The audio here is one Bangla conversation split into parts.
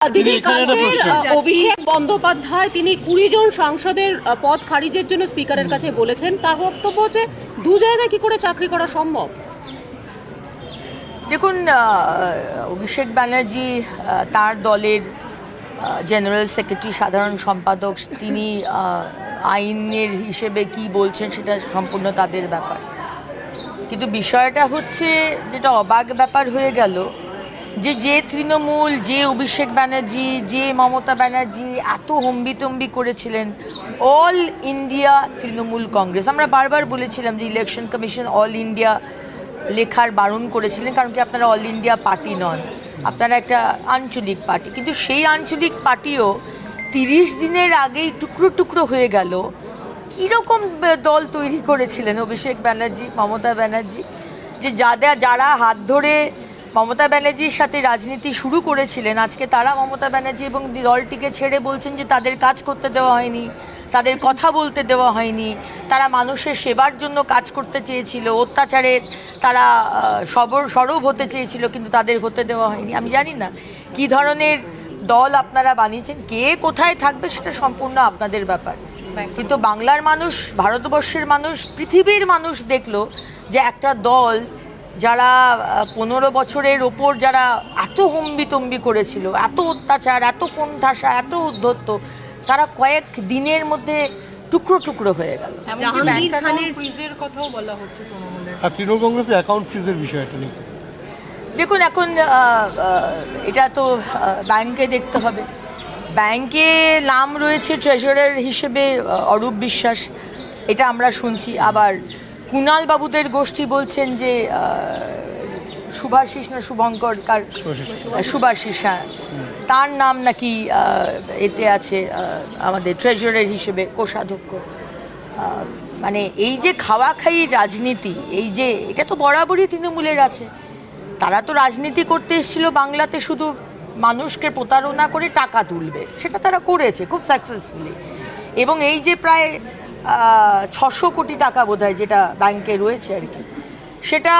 দিদি কালকের অভিষেক বন্দ্যোপাধ্যায় তিনি 20 জন সাংসদের পদ খারিজের জন্য স্পিকারের কাছে বলেছেন। তার বক্তব্য হচ্ছে দু জায়গায় কি করে চাকরি করা সম্ভব। দেখুন, অভিষেক ব্যানার্জি তার দলের জেনারেল সেক্রেটারি, সাধারণ সম্পাদক, তিনি আইনের হিসেবে কি বলছেন সেটা সম্পূর্ণ তাদের ব্যাপার। কিন্তু বিষয়টা হচ্ছে যেটা অবাক ব্যাপার হয়ে গেল যে তৃণমূল, যে অভিষেক ব্যানার্জি, যে মমতা ব্যানার্জি এত হম্বিতম্বি করেছিলেন, অল ইন্ডিয়া তৃণমূল কংগ্রেস, আমরা বারবার বলেছিলাম যে ইলেকশন কমিশন অল ইন্ডিয়া লেখার বারণ করেছিলেন, কারণ কি আপনারা অল ইন্ডিয়া পার্টি নন, আপনারা একটা আঞ্চলিক পার্টি। কিন্তু সেই আঞ্চলিক পার্টিও 30 দিনের আগেই টুকরো টুকরো হয়ে গেল। কীরকম দল তৈরি করেছিলেন অভিষেক ব্যানার্জি, মমতা ব্যানার্জি, যে যারা হাত ধরে মমতা ব্যানার্জির সাথে রাজনীতি শুরু করেছিলেন, আজকে তারা মমতা ব্যানার্জি এবং দলটিকে ছেড়ে বলছেন যে তাদের কাজ করতে দেওয়া হয়নি, তাদের কথা বলতে দেওয়া হয়নি, তারা মানুষের সেবার জন্য কাজ করতে চেয়েছিল, অত্যাচারের তারা সরব হতে চেয়েছিল, কিন্তু তাদের হতে দেওয়া হয়নি। আমি জানি না কী ধরনের দল আপনারা বানিয়েছেন, কে কোথায় থাকবে সেটা সম্পূর্ণ আপনাদের ব্যাপার। কিন্তু বাংলার মানুষ, ভারতবর্ষের মানুষ, পৃথিবীর মানুষ দেখলো যে একটা দল যারা 15 বছরের ওপর যারা এত হম্বিতম্বি করেছিল, এত অত্যাচার, এত কোণঠাসা, এত উদ্ধত্ত, তারা কয়েক দিনের মধ্যে টুকরো টুকরো হয়ে গেল। তৃণমূল কংগ্রেসের অ্যাকাউন্ট ফ্রিজের বিষয়টা নিয়ে দেখুন, এখন এটা তো ব্যাংকে দেখতে হবে। ব্যাংকে নাম রয়েছে ট্রেজারার হিসেবে অরূপ বিশ্বাস, এটা আমরা শুনছি। আবার কুণাল বাবুদের গোষ্ঠী বলছেন যে শুভাশিস না শুভঙ্কর, কার শুভাশিস, হ্যাঁ, তার নাম নাকি এতে আছে আমাদের ট্রেজারার হিসেবে, কোষাধ্যক্ষ। মানে এই যে খাওয়া খাই রাজনীতি, এই যে এটা তো বরাবরই তৃণমূলের আছে। তারা তো রাজনীতি করতে এসেছিল বাংলাতে শুধু মানুষকে প্রতারণা করে টাকা তুলবে, সেটা তারা করেছে খুব সাকসেসফুলি। এবং এই যে প্রায় 600 কোটি টাকা বোধহয় যেটা ব্যাংকে রয়েছে আর কি, সেটা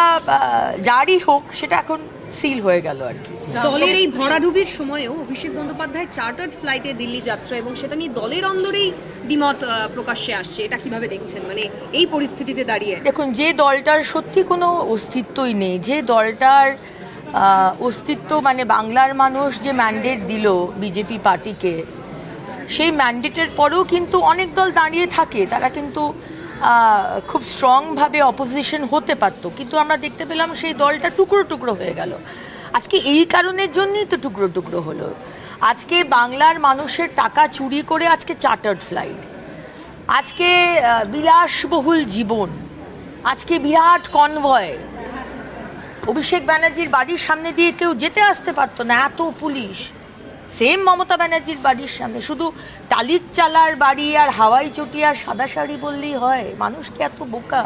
জারি হোক, সেটা এখন সিল হয়ে গেল আর কি। দলের এই ভরাডুবির সময়ও অভিষেক বন্দ্যোপাধ্যায়ের চার্টার্ড ফ্লাইটে দিল্লি যাত্রা এবং সেটা নিয়ে দলের অন্দরেই দ্বিমত প্রকাশ্যে আসছে, এটা কিভাবে দেখছেন মানে এই পরিস্থিতিতে দাঁড়িয়ে? দেখুন, যে দলটার সত্যি কোনো অস্তিত্বই নেই, যে দলটার অস্তিত্ব মানে বাংলার মানুষ যে ম্যান্ডেট দিল বিজেপি পার্টিকে, সেই ম্যান্ডেটের পরেও কিন্তু অনেক দল দাঁড়িয়ে থাকে, তারা কিন্তু খুব স্ট্রংভাবে অপোজিশন হতে পারত, কিন্তু আমরা দেখতে পেলাম সেই দলটা টুকরো টুকরো হয়ে গেল। আজকে এই কারণের জন্যই তো টুকরো টুকরো হলো। আজকে বাংলার মানুষের টাকা চুরি করে আজকে চার্টার্ড ফ্লাইট, আজকে বিলাসবহুল জীবন, আজকে বিরাট কনভয়। অভিষেক ব্যানার্জির বাড়ির সামনে দিয়ে কেউ যেতে আসতে পারতো না, এত পুলিশ। সেম মমতা ব্যানার্জির বাড়ির সামনে শুধু টালির চালার বাড়ি আর হাওয়াই চটি আর সাদা শাড়ি বললেই হয়? মানুষ কি এত বোকা?